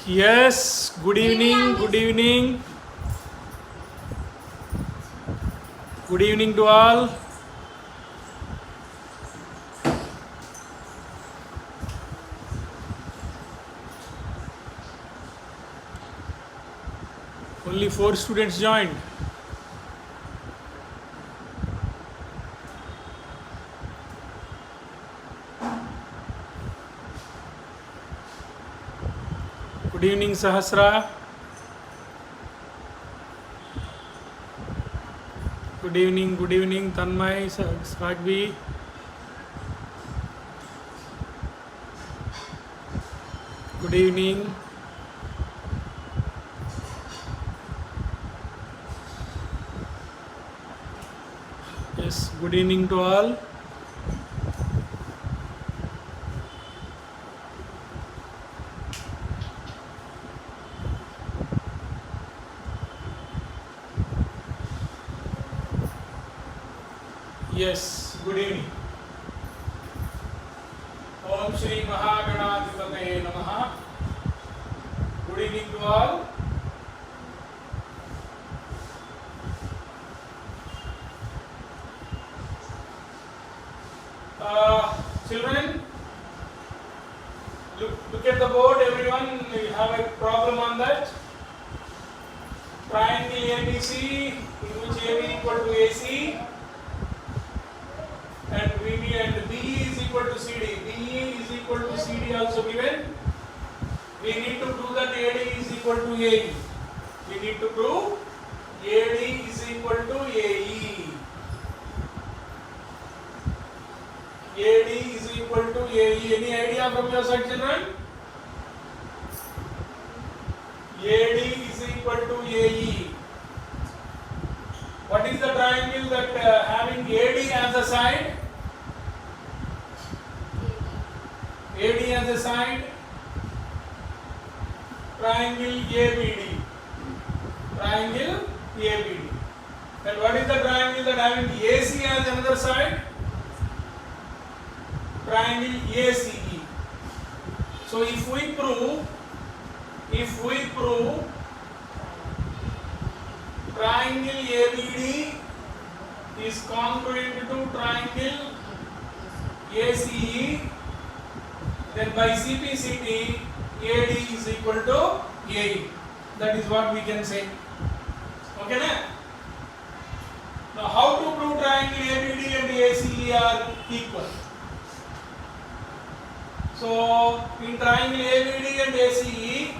Yes, good evening, good evening, good evening to all. Only 4 students joined. Good evening, Sahasra. Good evening, Tanmay, Swagvi. Good evening. Yes, good evening to all. Yes, good evening. Om Shri Mahaganadhipataye Namaha. Good evening to all. Children, look at the board, everyone. You have a problem on that. Triangle ABC, in which AB equal to AC and VB and BE is equal to CD. BE is equal to CD also given. We need to prove that AD is equal to AE. We need to prove AD is equal to AE. AD is equal to AE. Any idea from your side, children? AD is equal to AE. What is the triangle that having AD as a side? AD as a side. Triangle ABD. Triangle ABD. And what is the triangle that having AC as another side? Triangle ACE. So if we prove triangle ABD is congruent to triangle ACE, then by CPCT AD is equal to AE. That is what we can say. Okay, na? Now how to prove triangle ABD and ACE are equal? So in triangle ABD and ACE,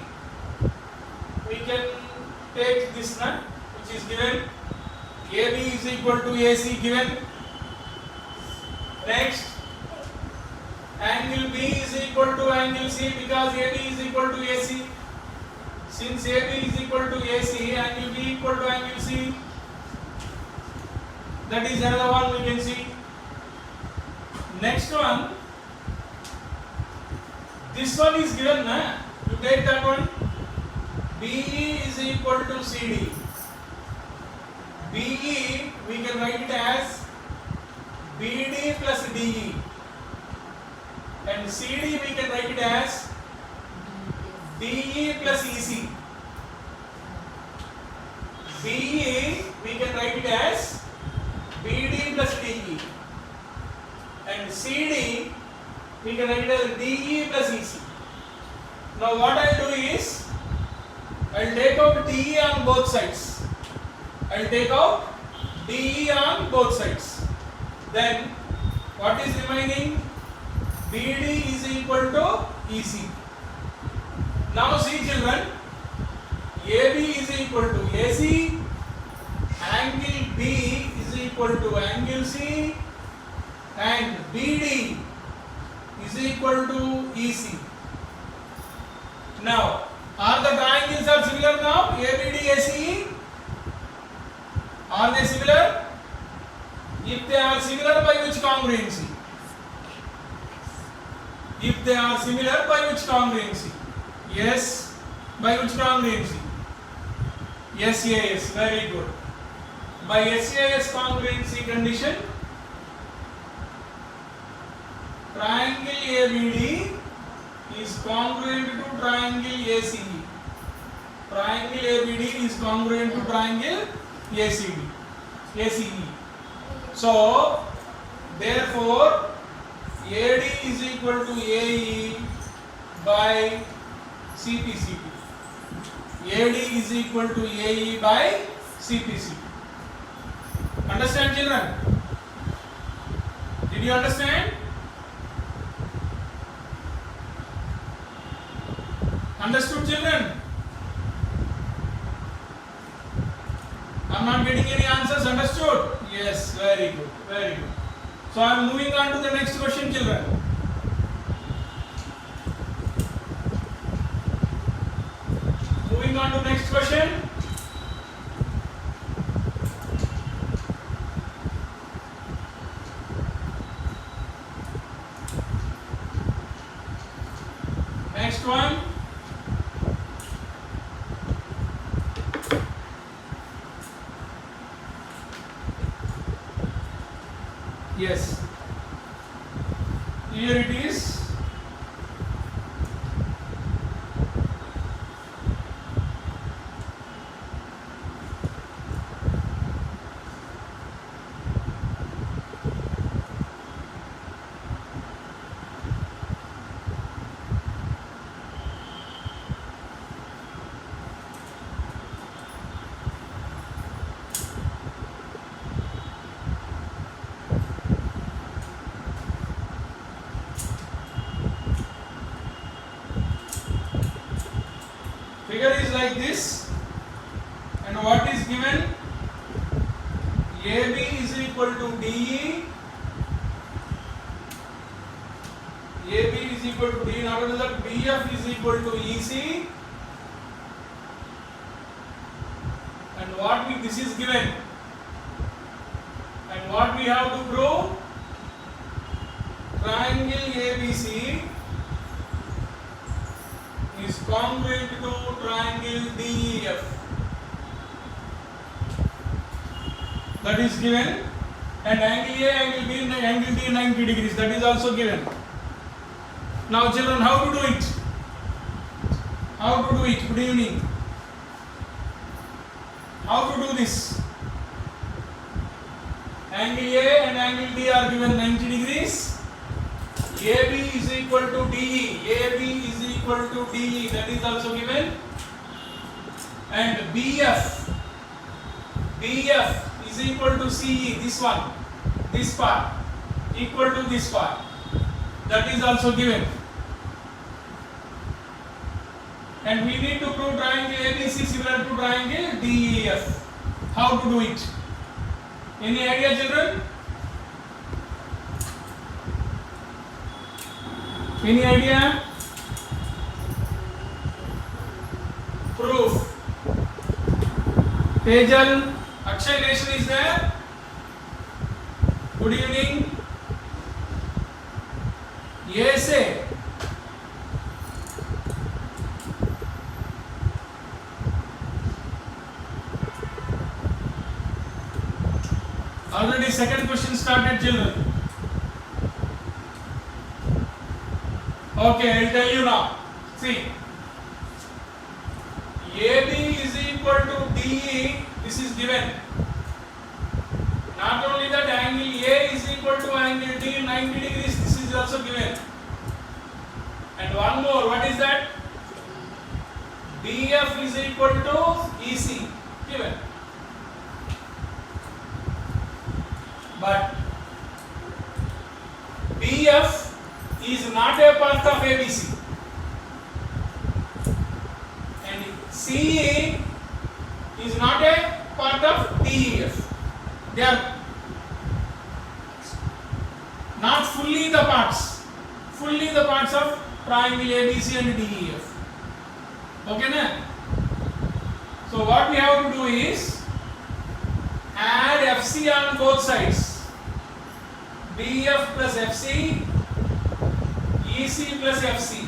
we can take this one, which is given. AB is equal to AC given. Next, angle B is equal to angle C because AB is equal to AC. Since AB is equal to AC, angle B equal to angle C. That is another one we can see. Next one, this one is given, na? You take that one. BE is equal to CD. BE we can write it as BD plus DE. And CD we can write it as DE plus EC. BE we can write it as BD plus DE. And CD we can write it as DE plus EC. Now what I will do is, I will take out DE on both sides. I will take out DE on both sides. Then what is remaining? BD is equal to EC. Now see, children, AB is equal to AC, angle B is equal to angle C, and BD is equal to EC. Now, are the triangles are similar now? ABD, ACE? Are they similar? If they are similar, by which congruency? If they are similar, by which congruency? Yes, by which congruency? SAS, very good. By SAS congruency condition, triangle ABD is congruent to triangle ACE. Triangle ABD is congruent to triangle ACE. So therefore AD is equal to AE by CPCP. AD is equal to AE by CPCP. Understand, children? Did you understand? Understood, children? I'm not getting any answers. Understood? Yes, very good, very good. So I am moving on to the next question, children. Moving on to next question. Next one. Yes. Here it is. Figure is like this, and what is given? AB is equal to DE. AB is equal to DE. Now that BF is equal to EC, and this is given, and what we have to prove? Triangle ABC is congruent to triangle DEF. That is given, and angle A, angle B, and angle D 90 degrees. That is also given. Now, children, how to do it? How to do it? Good evening. How to do this? Angle A and angle D are given 90 degrees. AB is equal to DE. AB is equal to DE. That is also given. And BF is equal to CE. This one, this part, equal to this part. That is also given. And we need to prove triangle ABC similar to triangle DEF. How to do it? Any idea, children? Any idea? Proof. Tejal, Akshay Nation is there. Good evening. Yes, sir. Already second question started, children. Okay, I'll tell you now. See, AB is equal to DE. This is given. Not only that, angle A is equal to angle D 90 degrees. This is also given. And one more. What is that? BF is equal to EC. Given. But BF is not a part of ABC, and CE is not a part of DEF. They are not fully the parts of triangle ABC and DEF. Okay, na? So what we have to do is add FC on both sides. BF plus FC, EC plus FC.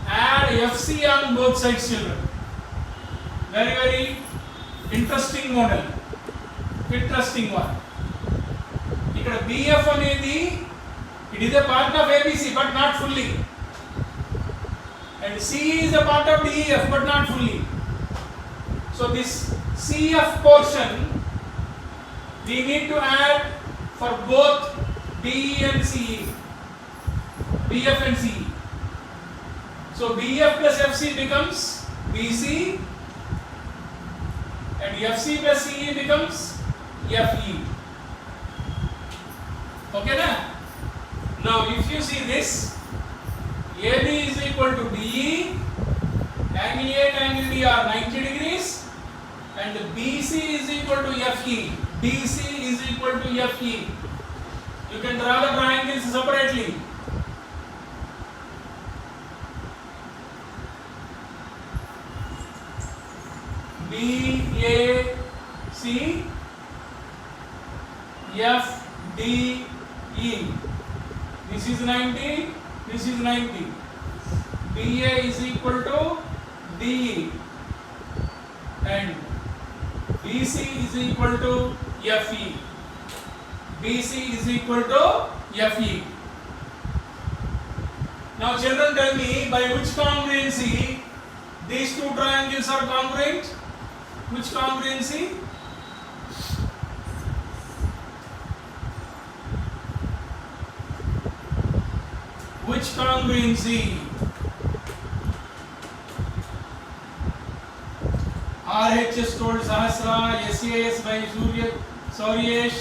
Add FC on both sides, children. Very, very interesting model. Interesting one. Here BF anedi, it is a part of ABC but not fully. and C is a part of DEF but not fully. So this CF portion we need to add for both DE and CE, BF and CE. So BF plus FC becomes BC and FC plus CE becomes FE. Okay na? Now if you see this, AB is equal to DE, angle A and angle D are 90 degrees, and BC is equal to FE, DC is equal to FE. You can draw the triangles separately. BAC, FDE. This is 90, this is 90. BA is equal to DE and BC is equal to FE. BC is equal to FE. Now children, tell me by which congruency these two triangles are congruent? Which congruency? Which congruency? RHS told Sahasra, SAS by Sauryesh.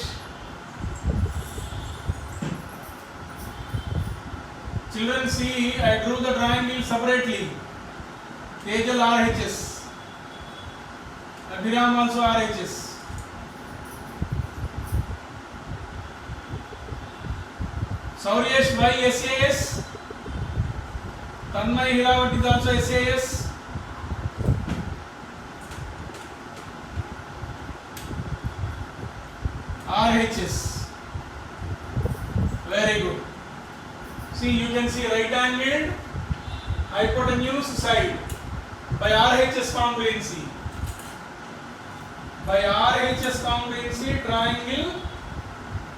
Children, see, I drew the triangle separately. Tejal RHS. Abhiram also RHS. Sauryesh by SAS. Tanmay Hirawat is also SAS. RHS. Very good. See, you can see right angled hypotenuse side by RHS congruency. By RHS congruency, triangle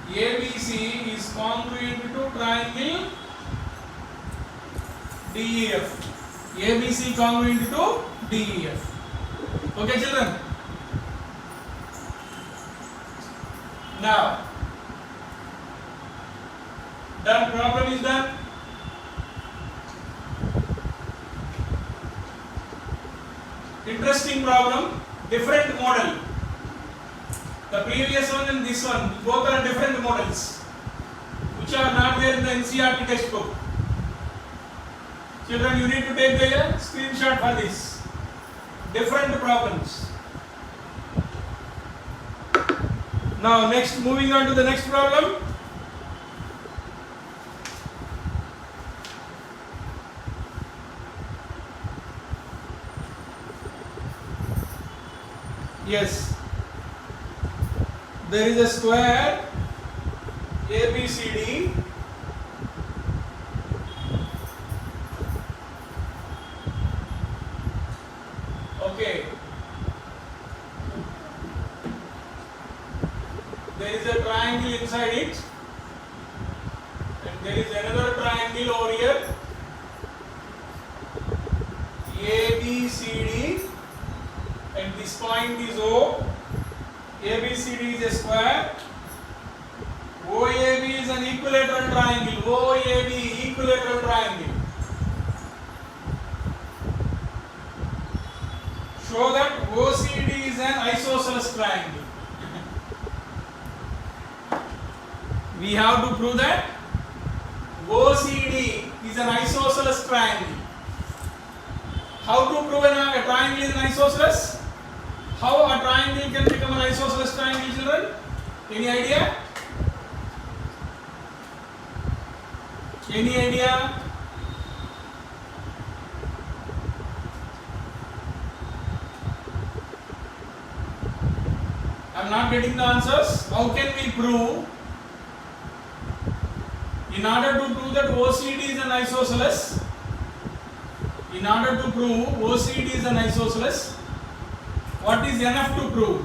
ABC is congruent to triangle DEF. ABC congruent to DEF. Okay, children? Now, done, problem is done. Interesting problem, different model. The previous one and this one, both are different models, which are not there in the NCERT textbook. Children, you need to take the screenshot for this. Different problems. Now, next, moving on to the next problem. Yes, there is a square ABCD. Okay, there is a triangle inside it, and there is another triangle over here, ABCD, and this point is O. ABCD is a square. OAB is an equilateral triangle. OAB, equilateral triangle. Show that OCD is an isosceles triangle. We have to prove that OCD is an isosceles triangle. How to prove a triangle is an isosceles? How a triangle can become an isosceles triangle, children? Any idea? Any idea? I am not getting the answers. How can we prove? In order to prove that OCD is an isosceles, what is enough to prove?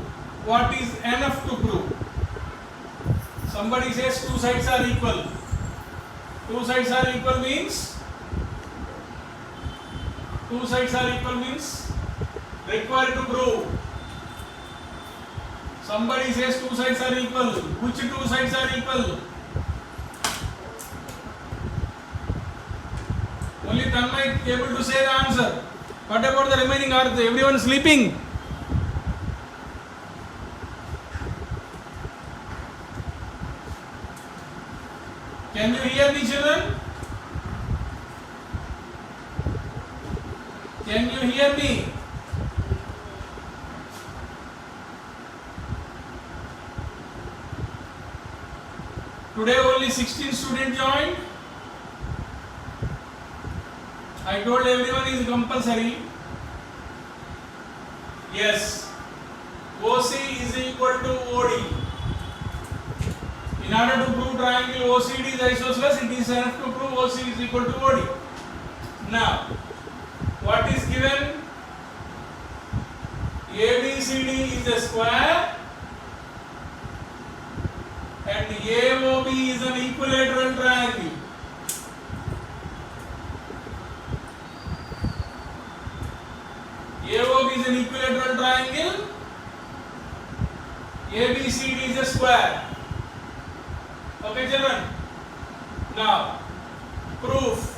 What is enough to prove? Somebody says two sides are equal. Two sides are equal means Two sides are equal means required to prove. Somebody says two sides are equal. Which two sides are equal? Only Tanmay able to say the answer. What about the remaining? Are everyone sleeping? Can you hear me, children? Can you hear me? Today only 16 students joined. I told everyone is compulsory. Yes. OC is equal to OD. In order to prove triangle OCD is isosceles, it is enough to prove OC is equal to OD. Now, what is given? ABCD is a square and AOB is an equilateral triangle. AOB is an equilateral triangle. ABCD is a square. Okay, children. Now, proof.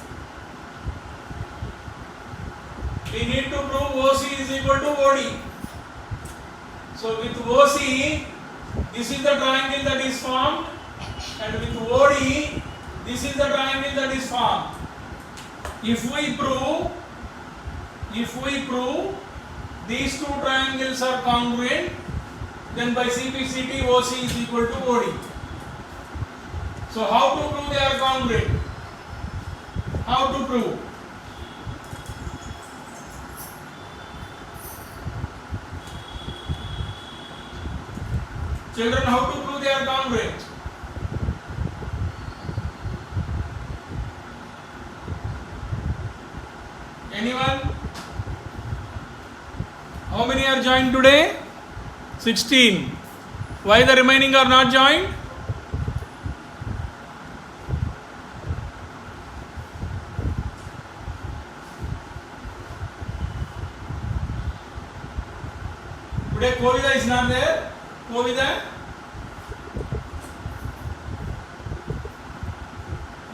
We need to prove OC is equal to OD. So with OC, this is the triangle that is formed, and with OD, this is the triangle that is formed. If we prove these two triangles are congruent, then by CPCT OC is equal to OD. So how to prove they are congruent? How to prove? Children, how to prove they are congruent? Anyone? How many are joined today? 16. Why the remaining are not joined? Today Kovida is not there. Kovida?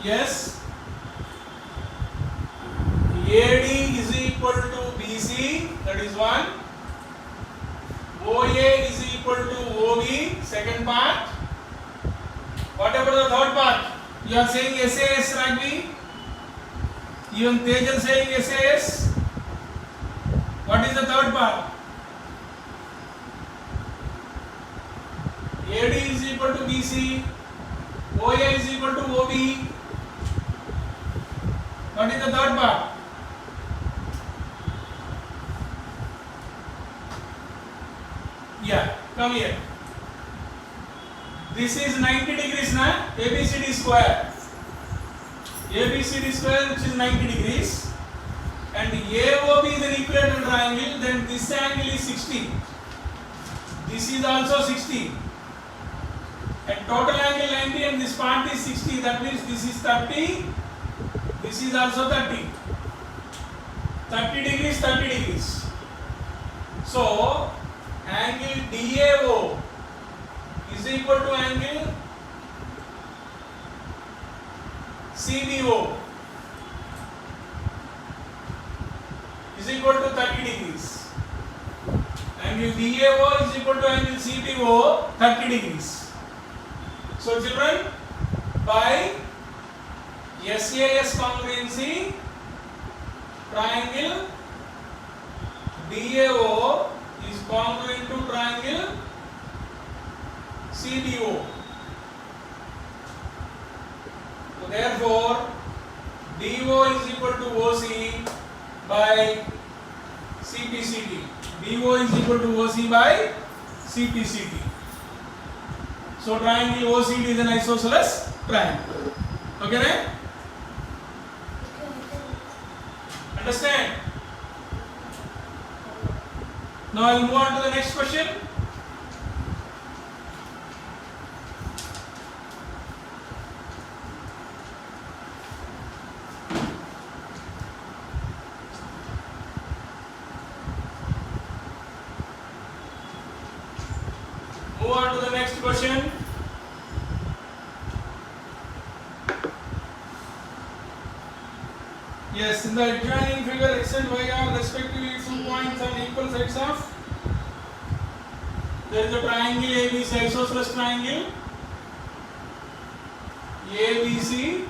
Yes. AD is equal to BC, that is one. OA is equal to OB, second part. What about the third part? You are saying SAS, Ragbi? Even Tejal saying SAS. What is the third part? AD is equal to BC, OA is equal to OB. What is the third part? Yeah, come here. This is 90 degrees, na? ABCD square. ABCD square, which is 90 degrees. And AOB is an equilateral triangle, then this angle is 60. This is also 60. And total angle 90 and this part is 60. That means this is 30. This is also 30. 30 degrees, 30 degrees. So, angle DAO is equal to angle CBO is equal to 30 degrees. Angle DAO is equal to angle CBO 30 degrees. So children, by SAS congruency, triangle DAO is congruent to triangle CBO. So therefore, DO is equal to OC by CPCT. DO is equal to OC by CPCT. So triangle OCD is an isosceles triangle. Okay, right? Understand? Now I will move on to the next question. Move on to the next question. Yes, in the adjoining figure, x and y are respectively 2 points on equal sides of. There is a triangle ABC, isosceles triangle ABC,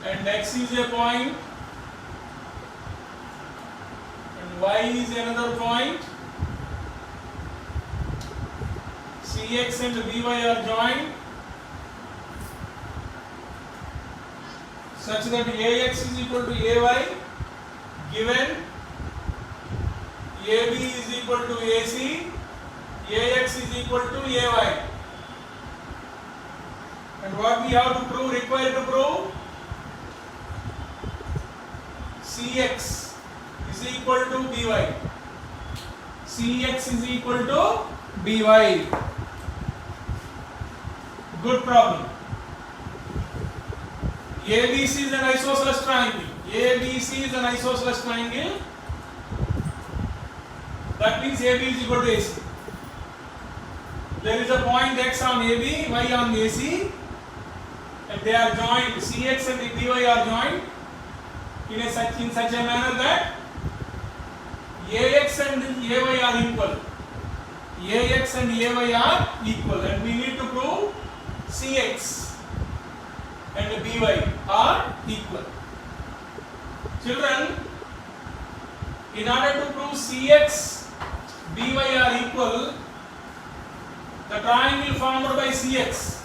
and x is a point and y is another point. CX and BY are joined such that AX is equal to AY, given AB is equal to AC, AX is equal to AY. And what we have to prove, required to prove, CX is equal to BY. CX is equal to BY. Good problem. ABC is an isosceles triangle. ABC is an isosceles triangle. That means AB is equal to AC. There is a point X on AB, Y on AC, and they are joined. CX and BY are joined in such a manner that AX and AY are equal. AX and AY are equal, and we need to prove CX and BY are equal. Children, in order to prove CX, BY are equal, the triangle formed by CX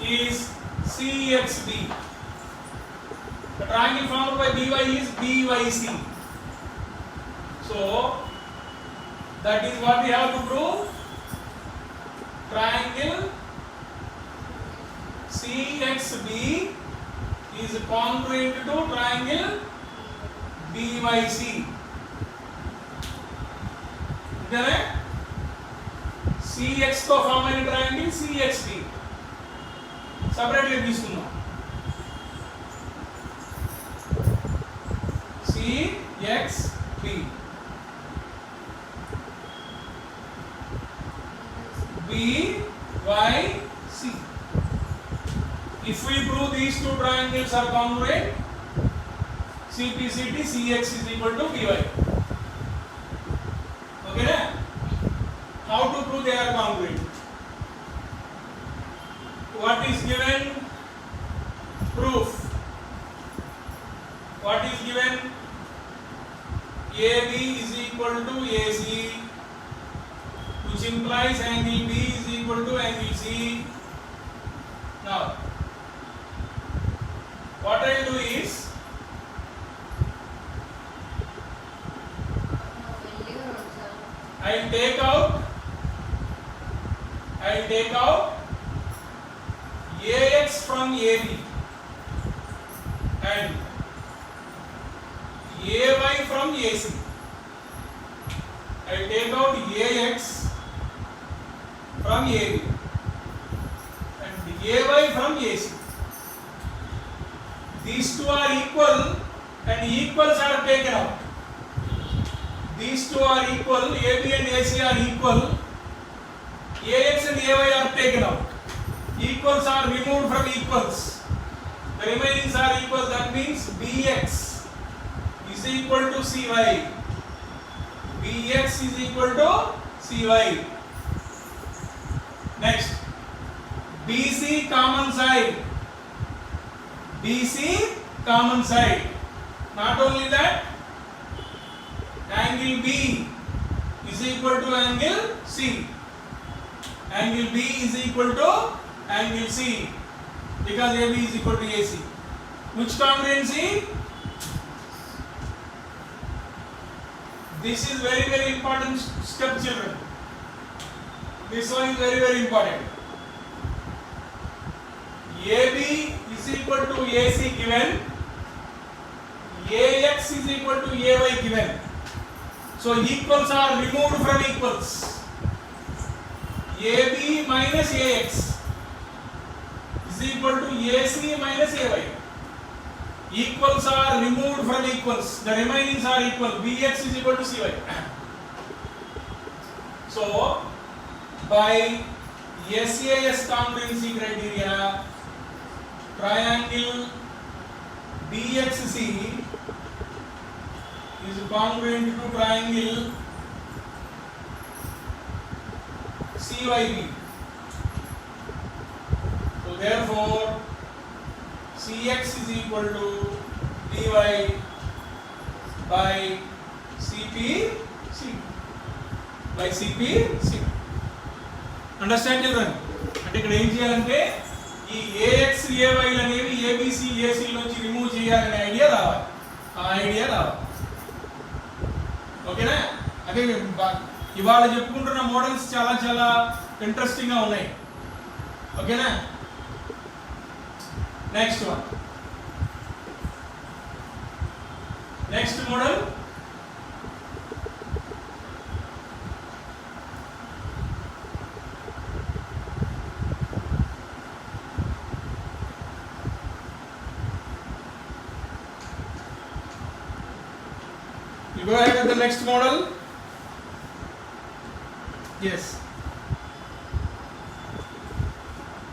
is CXB. The triangle formed by BY is BYC. So, that is what we have to prove. Triangle CXB is congruent to triangle BYC. Correct? CX to form a triangle CXB. Separately తీసుకుందాం. CXB. BYC. If we prove these two triangles are congruent, CPCT CX is equal to BY. Okay, na? How to prove they are congruent? What is given? Proof. What is given? AB is equal to AC, which implies angle B is equal to angle C. Now, what I will do is, I will take out AX from AB and AY from AC. I will take out AX from AB and AY from AC. These two are equal and equals are taken out. These two are equal, AB and AC are equal, AX and AY are taken out. Equals are removed from equals. The remainings are equal, that means BX is equal to CY. BX is equal to CY. Next, BC common side. BC common side. Not only that, angle B is equal to angle C. Angle B is equal to angle C because AB is equal to AC. Which congruency? This is very important step, children. This one is very important. AB is equal to AC given, AX is equal to AY given. So equals are removed from equals. AB minus AX is equal to AC minus AY. Equals are removed from equals. The remainings are equal. BX is equal to CY. So by SAS congruency criteria, triangle BXC is congruent to triangle CYB. So therefore CX is equal to DY by CPC. By CPC. Understand children? అంటే ఇక్కడ ఏం చేయాలంటే ఈ AX AY అనేవి ABC AC నుంచి remove చేయాలనే idea రావాలి. ఆ ఐడియా రావాలి. ఓకేనా? అదే ఇవాళ చెప్పుకుంటున్న మోడల్స్ చాలా చాలా ఇంట్రెస్టింగ్ గా ఉన్నాయి. ఓకేనా? Next one. Next model you go ahead with the next model. Yes,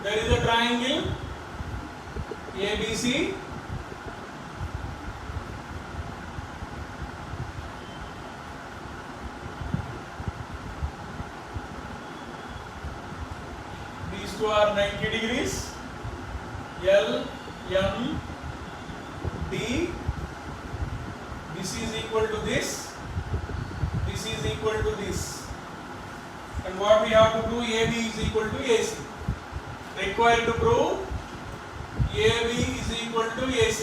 there is a triangle ABC. These two are 90 degrees. L, M, D. This is equal to this. This is equal to this. And what we have to do? AB is equal to AC. Required to prove AB is equal to AC.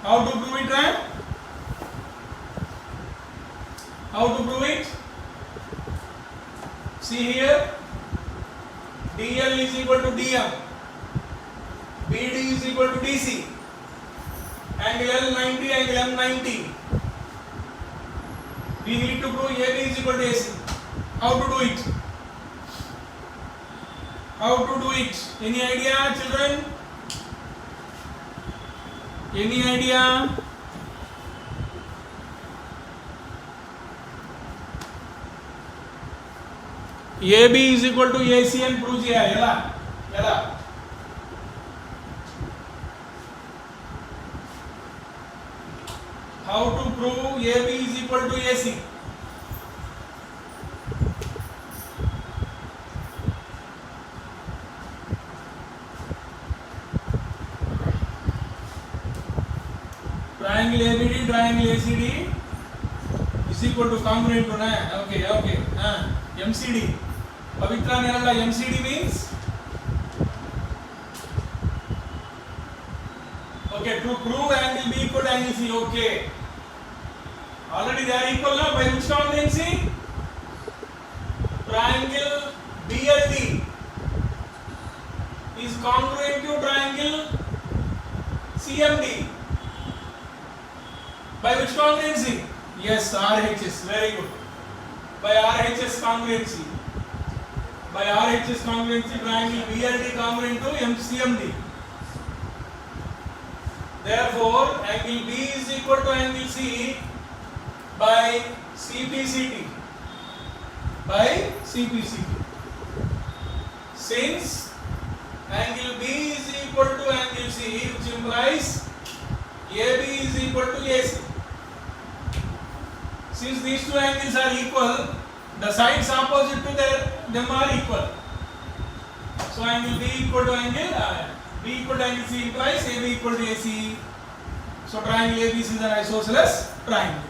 How to prove it, right? How to prove it? See here, DL is equal to DM, BD is equal to DC, angle L 90, angle M 90. We need to prove AB is equal to AC. How to do it? How to do it? Any idea, children? Any idea? AB is equal to AC and prove cheyali. Ela how to prove AB is equal to AC? Triangle ABD, triangle ACD is equal to congruent to na. Okay. MCD. Pavitra Nirala, MCD means okay, to prove angle B equal to angle C. Okay, already they are equal now. By which congruency? Triangle BLD is congruent to triangle CMD. By which congruency? Yes, RHS. Very good. By RHS congruency. By RHS congruency, triangle BLD congruent to CMD. Therefore, angle B is equal to angle C by CPCT. By CPCT. Since angle B is equal to angle C, which implies AB is equal to AC. Since these two angles are equal, the sides opposite to them are equal. So angle B equal to angle B equal to angle C implies AB equal to AC. So triangle ABC is an isosceles triangle.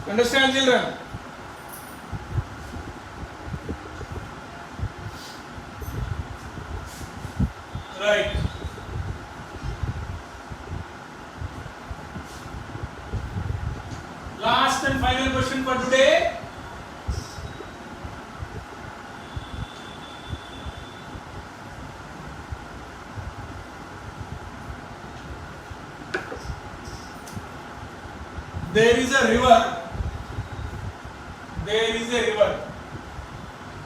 Understand, children? Right. Last and final question for today. There is a river. There is a river.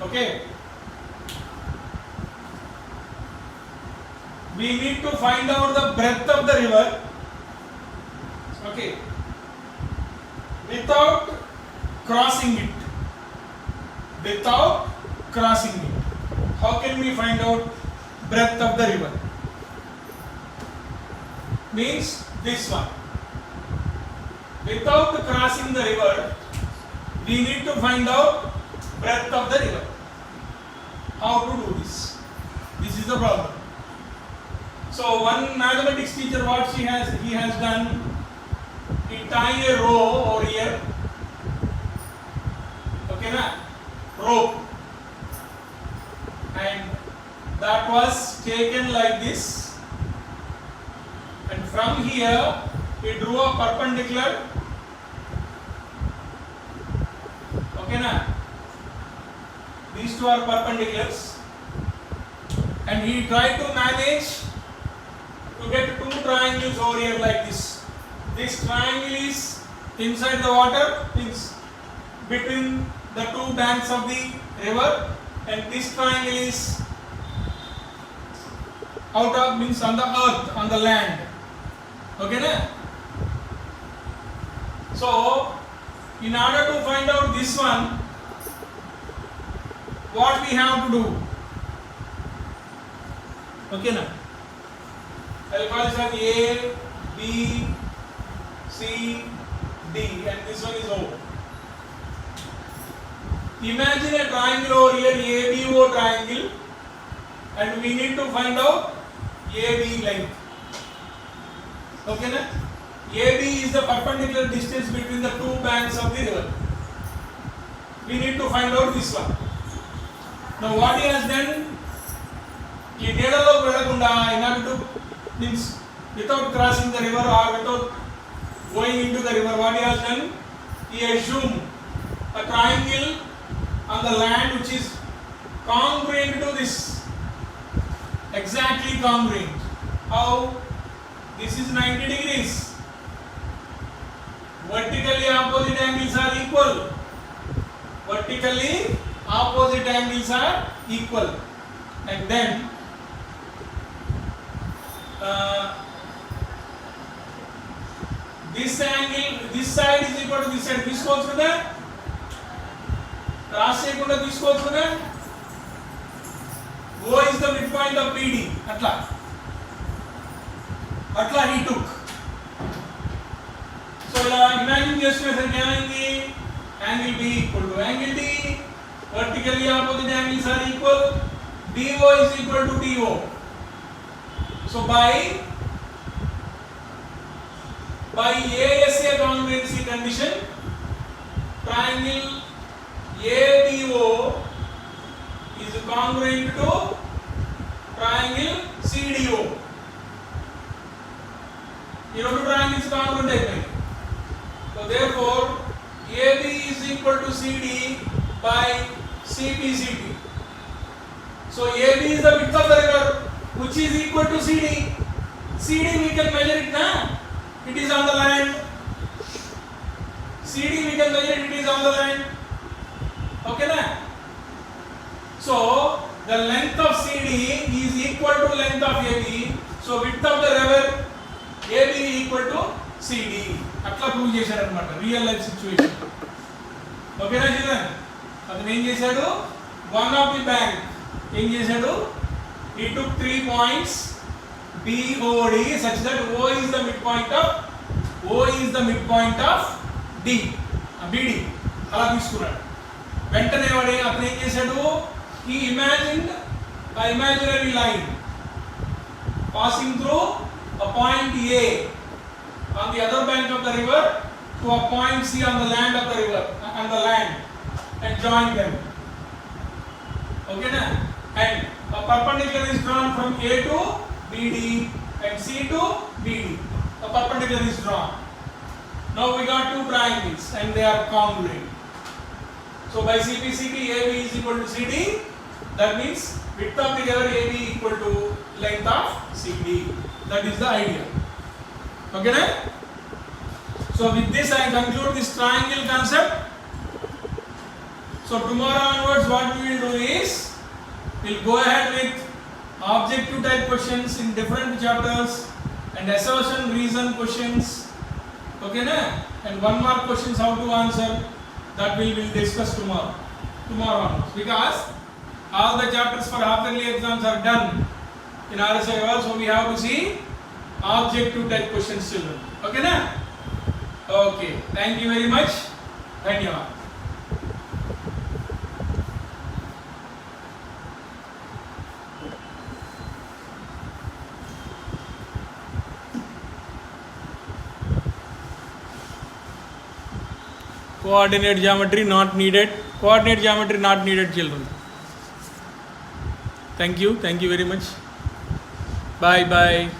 Okay. We need to find out the breadth of the river. Okay. Without crossing it. without crossing it. How can we find out breadth of the river? Means this one. Without crossing the river, we need to find out breadth of the river. How to do this? This is the problem. So one mathematics teacher, what he has done, he tie a row over here. Okay na? Rope. And that was taken like this. And from here, he drew a perpendicular. Okay na? These two are perpendiculars. And he tried to manage to get two triangles over here like this. This triangle is inside the water, means between the two banks of the river, and this triangle is out of, means on the earth, on the land. Okay na? So in order to find out this one, what we have to do? Okay na? I'll call this as A, B, C, D, and this one is O. Imagine a triangle over here, ABO triangle, and we need to find out AB length. Okay na? AB is the perpendicular distance between the two banks of the river. We need to find out this one. Now what he has done, he needalo velakunda, in order to, means without crossing the river or without going into the river, what he has done, he assumed a triangle on the land which is congruent to this, exactly congruent. How? This is 90 degrees. Vertically opposite angles are equal. Vertically opposite angles are equal. And then this angle, this side is equal to this side. This goes to the cross sekunda, this goes to the O is the midpoint of PD. Atla he took. So imagine just the angle B equal to angle D. Vertically opposite angles are equal. DO is equal to DO. So by ASA congruency condition, triangle ADO is congruent to triangle CDO. You know, two triangles congruent. So therefore, AB is equal to CD by CPCT. So AB is the width of the river, which is equal to CD. CD we can measure it now. It is on the land. CD we can measure it, it is on the land. Okay na? So the length of CD is equal to length of AB. So width of the river AB equal to CD. Atla prove చేశారు అన్నమాట, real life situation. ఓకేనా children? అతను ఏం చేశాడు? One of the bank ఏం చేశాడు? He took 3 points BOD such that O is the midpoint of D, BD. అలా తీసుకున్నాడు. వెంటనే వాడు అతను ఏం చేశాడు? He imagined an imaginary line passing through a point A on the other bank of the river to a point C on the land of the river, on the land, and join them. Okay na? And a perpendicular is drawn from A to BD and C to BD. A perpendicular is drawn. Now we got two triangles and they are congruent. So by CPCT, AB is equal to CD. That means width of the river AB equal to length of CD. That is the idea. Okay na? So with this I conclude this triangle concept. So tomorrow onwards what we will do is, we'll go ahead with objective type questions in different chapters and assertion reason questions. Okay na? And one more questions how to answer, that we will discuss tomorrow. tomorrow onwards, because all the chapters for half yearly exams are done in RSI level, so we have to see objective type questions, children. Okay na? Okay, thank you very much. Dhanyavad. Coordinate geometry not needed. Coordinate geometry not needed, children. Thank you very much. Bye.